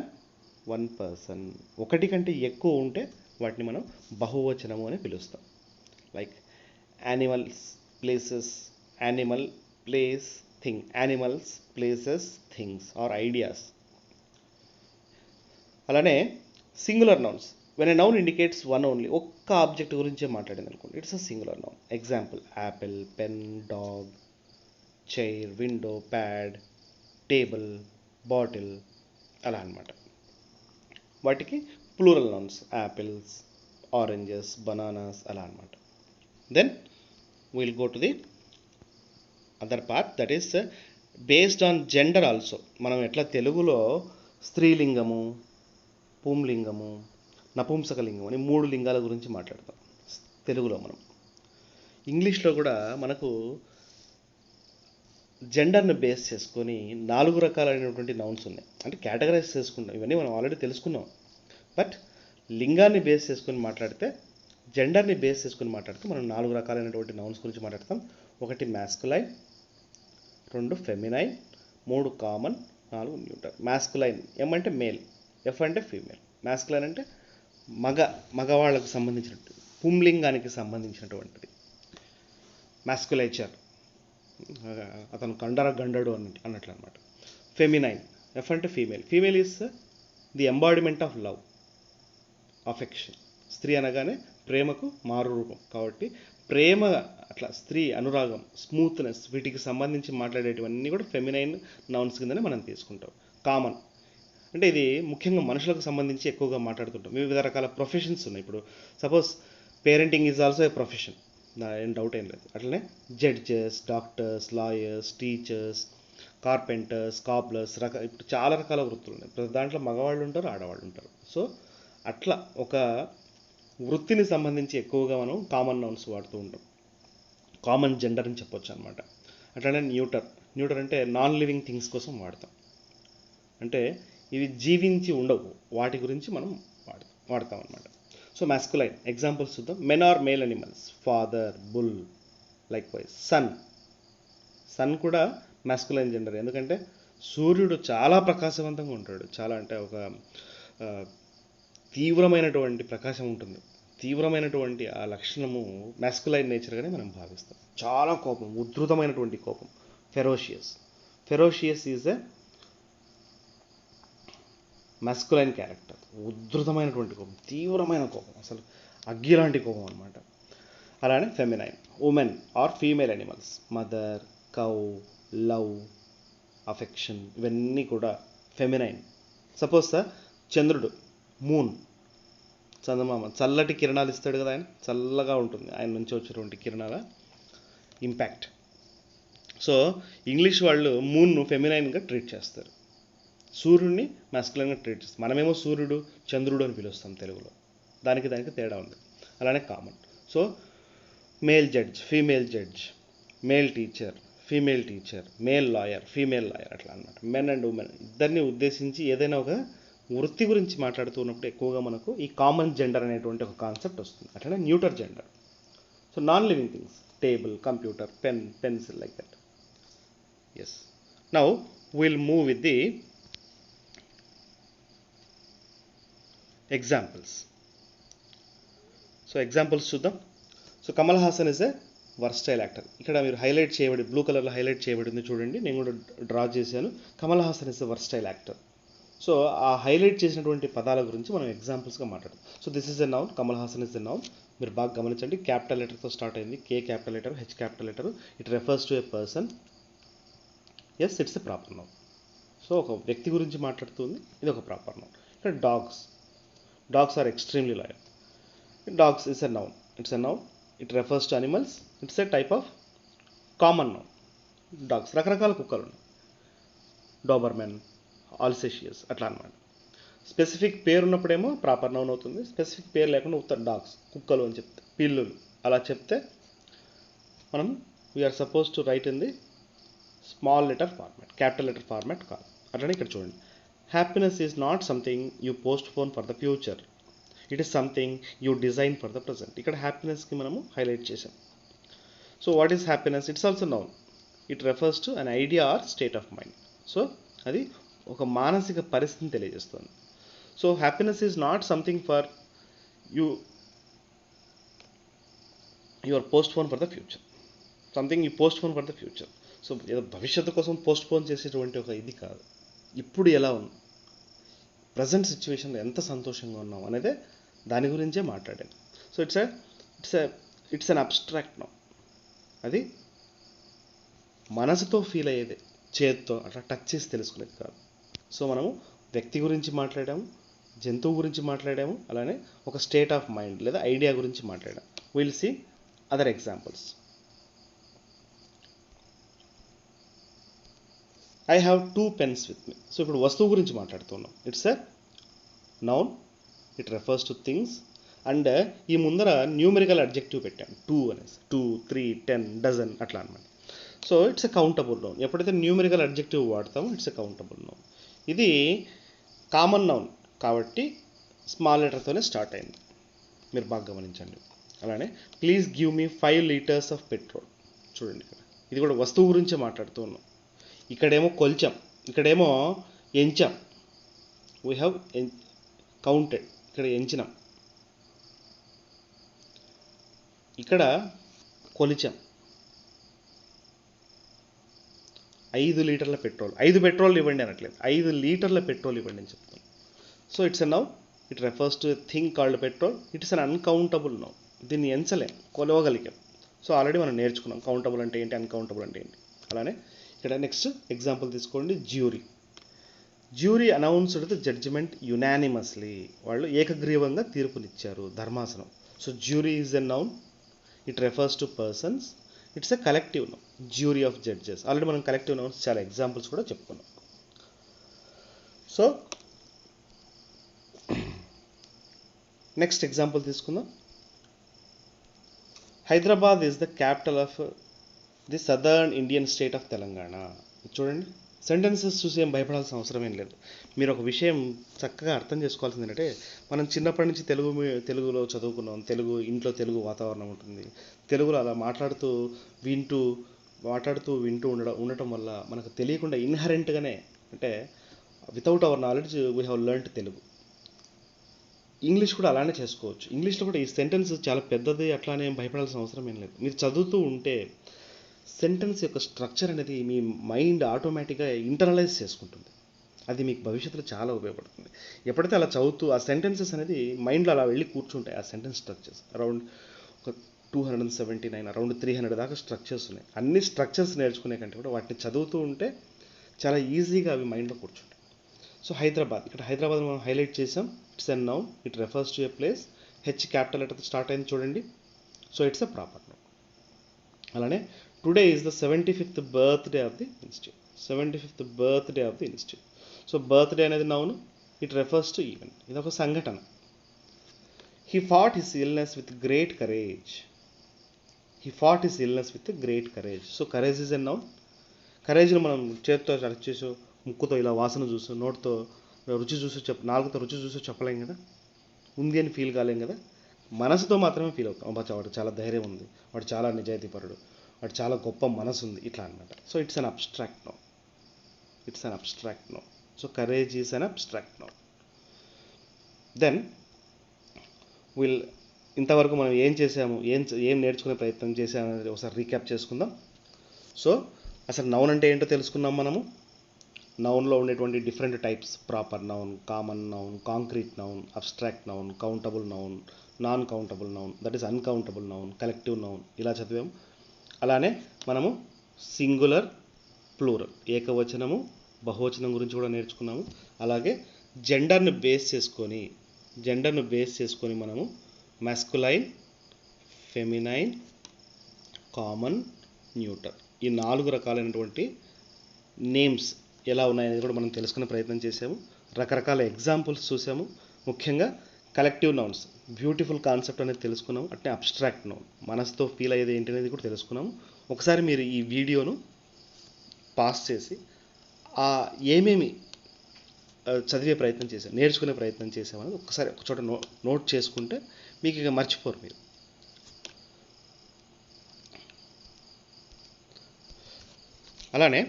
one person. ఒకటి కంటే ఎక్కువ ఉంటే వాటిని మనం బహువచనము అని పిలుస్తాం. Like animals, places, animal, place, thing. Animals, places, things or ideas. అలానే singular nouns. When a noun indicates one only, ఒక్క ఆబ్జెక్ట్ గురించే మాట్లాడింది అనుకోండి, it's a singular noun. Example apple, pen, dog, chair, window, pad, table, bottle, అలా అనమాట. వాటికి plural nouns apples, oranges, bananas, అలా అనమాట. Then will go to the other part, that is based on gender also. మనం ఎట్లా తెలుగులో స్త్రీలింగము, పుంలింగము, నపుంసకలింగం అని 3 లింగాల గురించి మాట్లాడతాం తెలుగులో. మనం ఇంగ్లీష్లో కూడా మనకు జెండర్ని బేస్ చేసుకొని 4 రకాలైనటువంటి నౌన్స్ ఉన్నాయి. అంటే కేటగరైజ్ చేసుకుంటాం, ఇవన్నీ మనం ఆల్రెడీ తెలుసుకున్నాం. బట్ లింగాన్ని బేస్ చేసుకొని మాట్లాడితే, జెండర్ని బేస్ చేసుకొని మాట్లాడితే మనం 4 రకాలైనటువంటి నౌన్స్ గురించి మాట్లాడతాం. 1 masculine, 2 feminine, 3 common, 4 neuter. Masculine M అంటే మేల్, ఎఫ్ అంటే ఫీమేల్. మ్యాస్కులైన్ అంటే మగవాళ్ళకు సంబంధించినట్టు, పుంలింగానికి సంబంధించినటువంటిది. మ్యాస్కులైచర్, అతను గండడు అన్నట్లు అనమాట. ఫెమినైన్, ఎఫ్ అంటే female. Female is the embodiment of love, affection. స్త్రీ అనగానే ప్రేమకు మారు రూపం కాబట్టి ప్రేమ, అట్లా స్త్రీ, అనురాగం, స్మూత్నెస్, వీటికి సంబంధించి మాట్లాడేటివన్నీ కూడా ఫెమినైన్ నౌన్స్ కిందనే మనం తీసుకుంటాం. కామన్ అంటే ఇది ముఖ్యంగా మనుషులకు సంబంధించి ఎక్కువగా మాట్లాడుతుంటాం. వివిధ రకాల ప్రొఫెషన్స్ ఉన్నాయి. ఇప్పుడు suppose parenting is also a profession, ఏం డౌట్ ఏం లేదు. అట్లనే judges, doctors, lawyers, teachers, carpenters, cobblers, ఇప్పుడు చాలా రకాల వృత్తులు ఉన్నాయి. ప్రతి దాంట్లో మగవాళ్ళు ఉంటారు, ఆడవాళ్ళు ఉంటారు. సో అట్లా ఒక వృత్తిని సంబంధించి ఎక్కువగా మనం కామన్ నౌన్స్ వాడుతూ ఉంటాం. కామన్ జెండర్ అని చెప్పొచ్చు అనమాట. అట్లానే న్యూటర్ అంటే నాన్ లివింగ్ థింగ్స్ కోసం వాడతాం. అంటే ఇవి జీవించి ఉండవు, వాటి గురించి మనం వాడతాం అనమాట. సో మాస్కులైన్ ఎగ్జాంపుల్స్ చూద్దాం. Men are male animals, father, bull, likewise son కూడా మాస్కులైన్ జెండర్. ఎందుకంటే సూర్యుడు చాలా ప్రకాశవంతంగా ఉంటాడు, చాలా అంటే ఒక తీవ్రమైనటువంటి ప్రకాశం ఉంటుంది. తీవ్రమైనటువంటి ఆ లక్షణము మాస్కులైన్ నేచర్గానే మనం భావిస్తాం. చాలా కోపం, ఉధృతమైనటువంటి కోపం, ferocious is a masculine character. ఉధృతమైనటువంటి కోపం, తీవ్రమైన కోపం, అసలు అగ్గి లాంటి కోపం అనమాట. అలానే feminine, women or female animals, mother, cow, love, affection, ఇవన్నీ కూడా ఫెమినైన్. సపోజ్ సార్ చంద్రుడు, మూన్, చందమామ చల్లటి కిరణాలు ఇస్తాడు కదా, ఆయన చల్లగా ఉంటుంది ఆయన నుంచి వచ్చేటువంటి కిరణాల ఇంపాక్ట్. సో ఇంగ్లీష్ వాళ్ళు మూన్ను ఫెమినైన్గా ట్రీట్ చేస్తారు, సూర్యుడిని మాస్కులైన్గా ట్రీట్ చేస్తాం. మనమేమో సూర్యుడు, చంద్రుడు అని పిలుస్తాం తెలుగులో. దానికి తేడా ఉంది. అలానే common. So male judge, female judge, male teacher, female teacher, male lawyer, female lawyer, అట్లా అనమాట. మెన్ అండ్ ఉమెన్ ఇద్దరిని ఉద్దేశించి ఏదైనా ఒక వృత్తి గురించి మాట్లాడుతున్నప్పుడు ఎక్కువగా మనకు ఈ కామన్ జెండర్ అనేటువంటి ఒక కాన్సెప్ట్ వస్తుంది. అట్లనే neuter gender. So non living things, table, computer, pen, pencil, like that. Yes, now will move with the examples. So examples చూద్దాం. So Kamal Haasan is a versatile actor. ఇక్కడ మీరు హైలైట్ చేయబడి, బ్లూ కలర్లో హైలైట్ చేయబడింది చూడండి, నేను కూడా డ్రా చేశాను. Kamal Haasan is a versatile actor. So ఆ హైలైట్ చేసినటువంటి పదాల గురించి మనం ఎగ్జాంపుల్స్గా మాట్లాడదాం. So this is a noun, Kamal Haasan is a noun. మీరు బాగా గమనించండి, క్యాపిటల్ లెటర్తో స్టార్ట్ అయింది, K capital letter, H capital letter. It refers to a person. Yes, it's a proper noun. So ఒక వ్యక్తి గురించి మాట్లాడుతుంది, ఇది ఒక ప్రాపర్ నౌన్. ఇక్కడ dogs are extremely loyal. Dogs is a noun. It's a noun. It refers to animals. It's a type of common noun. Dogs రకరకాల కుక్కలు ఉన్నాయి, డాబర్మెన్, ఆల్సేషియస్, అట్లా అనమాట. స్పెసిఫిక్ పేరు ఉన్నప్పుడేమో ప్రాపర్ నౌన్ అవుతుంది. స్పెసిఫిక్ పేరు లేకుండా ఉత్త డాగ్స్, కుక్కలు అని చెప్తే, పిల్లులు అలా చెప్తే మనం we are suppose to write in the small letter format, capital letter format కాదు. అట్లనే ఇక్కడ చూడండి, happiness is not something you postpone for the future, it is something you design for the present. ఇక్కడ హ్యాపీనెస్కి మనము హైలైట్ చేసాం. So what is happiness? It's also noun. It refers to an idea or state of mind. So అది ఒక మానసిక పరిస్థితిని తెలియజేస్తుంది. So happiness is not something for your post phone for the future, something you postpone for the future. So ఏదో భవిష్యత్తు కోసం పోస్ట్ పోన్ చేసేటువంటి ఒక ఇది కాదు, ఇప్పుడు ఎలా ఉంది, ప్రజెంట్ సిచ్యువేషన్లో ఎంత సంతోషంగా ఉన్నాం అనేది దాని గురించే మాట్లాడాను. So it's an abstract noun. అది మనసుతో ఫీల్ అయ్యేది, చేతితో అట్లా టచ్ చేసి తెలుసుకునేది కాదు. సో మనము వ్యక్తి గురించి మాట్లాడాము, జంతువు గురించి మాట్లాడాము, అలానే ఒక స్టేట్ ఆఫ్ మైండ్ లేదా ఐడియా గురించి మాట్లాడాము. Will see other examples. I have 2 pens with me. So ఇప్పుడు వస్తువు గురించి మాట్లాడుతున్నాం. It's a noun. It refers to things. And ఈ ముందర న్యూమెరికల్ అడ్జెక్టివ్ పెట్టాం, 2 అనేసి, 2, 3, 10, డజన్ అట్లా అనమాట. So it's a countable noun. ఎప్పుడైతే న్యూమెరికల్ అడ్జెక్టివ్ వాడతామో ఇట్స్ ఎ కౌంటబుల్ నౌన్. ఇది కామన్ నౌన్ కాబట్టి స్మాల్ లెటర్తోనే స్టార్ట్ అయింది, మీరు బాగా గమనించండి. అలానే please give me 5 liters of petrol. చూడండి, ఇక్కడ ఇది కూడా వస్తువు గురించే మాట్లాడుతూ ఉన్నాం. ఇక్కడేమో కొల్చాం, ఇక్కడేమో ఎంచాం. వీ హ్యావ్ కౌంటెడ్, ఇక్కడ ఎంచినాం, ఇక్కడ కొలిచాం. 5 లీటర్ల పెట్రోల్, 5 పెట్రోల్ ఇవ్వండి అనట్లేదు, 5 లీటర్ల పెట్రోల్ ఇవ్వండి అని చెప్తాం. So it's a noun. It refers to a thing called petrol. It's an uncountable noun. దీన్ని ఎంచలేం, కొలవగలిగాం. సో ఆల్రెడీ మనం నేర్చుకున్నాం కౌంటబుల్ అంటే ఏంటి, అన్కౌంటబుల్ అంటే ఏంటి. అలానే ఇక్కడ నెక్స్ట్ ఎగ్జాంపుల్ తీసుకోండి, jury announced the judgement unanimously. వాళ్ళు ఏకగ్రీవంగా తీర్పునిచ్చారు, ధర్మాసనం. So jury is a noun. It refers to persons. It's a collective noun, jury of judges. Already మనం కలెక్టివ్ నౌన్స్ చాలా ఎగ్జాంపుల్స్ కూడా చెప్పుకున్నాం. సో నెక్స్ట్ ఎగ్జాంపుల్ తీసుకుందాం. Hyderabad is the capital of the southern Indian state of Telangana. చూడండి, సెంటెన్సెస్ చూసి ఏం భయపడాల్సిన అవసరం ఏం లేదు. మీరు ఒక విషయం చక్కగా అర్థం చేసుకోవాల్సింది ఏంటంటే, మనం చిన్నప్పటి నుంచి తెలుగులో చదువుకున్నాం. ఇంట్లో తెలుగు వాతావరణం ఉంటుంది. తెలుగులో అలా వింటూ ఉండటం వల్ల మనకు తెలియకుండా ఇన్హరెంట్గానే, అంటే without our knowledge we have learned Telugu. English కూడా అలానే చేసుకోవచ్చు. ఇంగ్లీష్లో కూడా ఈ సెంటెన్స్ చాలా పెద్దది, అట్లానే భయపడాల్సిన అవసరం ఏం లేదు. మీరు చదువుతూ ఉంటే సెంటెన్స్ యొక్క స్ట్రక్చర్ అనేది మీ మైండ్ ఆటోమేటిక్గా ఇంటర్నలైజ్ చేసుకుంటుంది. అది మీకు భవిష్యత్తులో చాలా ఉపయోగపడుతుంది. ఎప్పుడైతే అలా చదువుతూ ఆ సెంటెన్సెస్ అనేది మైండ్లో అలా వెళ్ళి కూర్చుంటాయి. ఆ సెంటెన్స్ స్ట్రక్చర్స్ అరౌండ్ ఒక 279 అరౌండ్ 300 దాకా స్ట్రక్చర్స్ ఉన్నాయి. అన్ని స్ట్రక్చర్స్ నేర్చుకునే కంటే కూడా వాటిని చదువుతూ ఉంటే చాలా ఈజీగా అవి మైండ్లో కూర్చుంటాయి. సో ఇక్కడ హైదరాబాద్ మనం హైలైట్ చేసాం. It's a noun, it refers to a place. Capital letter start అయింది చూడండి. So it's a proper noun. అలానే today is the 75th birthday of the institute. 75th birthday of the institute. So birthday అనేది noun, it refers to event. ఇది ఒక సంఘటన. He fought his illness with great courage. So courage is a noun. కరేజ్ను మనం చేతితో టచ్ చేసో, ముక్కుతో ఇలా వాసన చూసో, నోటితో రుచి చూసో నాలుగుతో రుచి చూసో చెప్పలేం కదా, ఉంది అని ఫీల్ కాలేం కదా. మనసుతో మాత్రమే ఫీల్ అవుతాం. వాడు చాలా ధైర్యం ఉంది, వాడు చాలా నిజాయితీపరుడు, వాడు చాలా గొప్ప మనసు ఉంది, ఇట్లా అనమాట. So it's an abstract noun. So courage is an abstract noun. Then ఇంతవరకు మనం ఏం చేసాము, ఏం నేర్చుకునే ప్రయత్నం చేసాము అనేది ఒకసారి రీక్యాప్ చేసుకుందాం. సో అసలు నౌన్ అంటే ఏంటో తెలుసుకున్నాం మనము. నౌన్లో ఉండేటువంటి different types: proper noun, common noun, concrete noun, abstract noun, countable noun, non countable noun, that is uncountable noun, collective noun, ఇలా చదివాము. అలానే మనము సింగులర్, ప్లూరల్, ఏకవచనము, బహువచనం గురించి కూడా నేర్చుకున్నాము. అలాగే జెండర్ను బేస్ చేసుకొని మనము మాస్కులైన్, ఫెమినైన్, కామన్, న్యూటర్, ఈ 4 రకాలైనటువంటి నేమ్స్ ఎలా ఉన్నాయనేది కూడా మనం తెలుసుకునే ప్రయత్నం చేసాము. రకరకాల ఎగ్జాంపుల్స్ చూసాము. ముఖ్యంగా కలెక్టివ్ నౌన్స్, బ్యూటిఫుల్ కాన్సెప్ట్ అనేది తెలుసుకున్నాము. అట్నే అబ్స్ట్రాక్ట్ నౌన్, మనసుతో ఫీల్ అయ్యేది ఏంటి అనేది కూడా తెలుసుకున్నాము. ఒకసారి మీరు ఈ వీడియోను పాస్ చేసి ఏమేమి నేర్చుకునే ప్రయత్నం చేసామనేది ఒకసారి ఒక చోట నోట్ చేసుకుంటే మీకు ఇక మర్చిపోరు మీరు. అలానే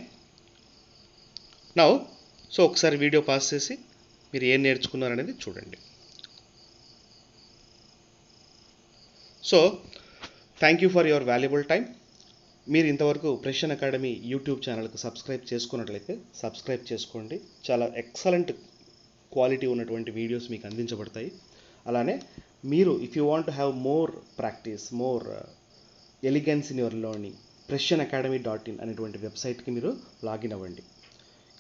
సో ఒకసారి వీడియో పాస్ చేసి మీరు ఏం నేర్చుకున్నారనేది చూడండి. So thank you for your valuable time. మీరు ఇంతవరకు ప్రెషన్ అకాడమీ యూట్యూబ్ ఛానల్కి సబ్స్క్రైబ్ చేసుకున్నట్లయితే సబ్స్క్రైబ్ చేసుకోండి. చాలా ఎక్సలెంట్ క్వాలిటీ ఉన్నటువంటి వీడియోస్ మీకు అందించబడతాయి. అలానే మీరు if you want to have more practice, more elegance in your learning, pressionacademy.in అనేటువంటి వెబ్సైట్కి మీరు లాగిన్ అవ్వండి.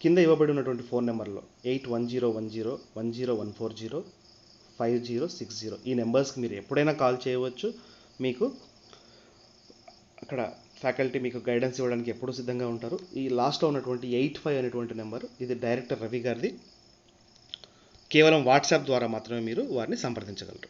కింద ఇవ్వబడి ఉన్నటువంటి ఫోన్ నెంబర్లో 810101405060 ఈ నెంబర్స్కి మీరు ఎప్పుడైనా కాల్ చేయవచ్చు. మీకు అక్కడ ఫ్యాకల్టీ మీకు గైడెన్స్ ఇవ్వడానికి ఎప్పుడూ సిద్ధంగా ఉంటారు. ఈ లాస్ట్లో ఉన్నటువంటి 85 అనేటువంటి నెంబర్, ఇది డైరెక్టర్ రవి గారిది. కేవలం వాట్సాప్ ద్వారా మాత్రమే మీరు వారిని సంప్రదించగలరు.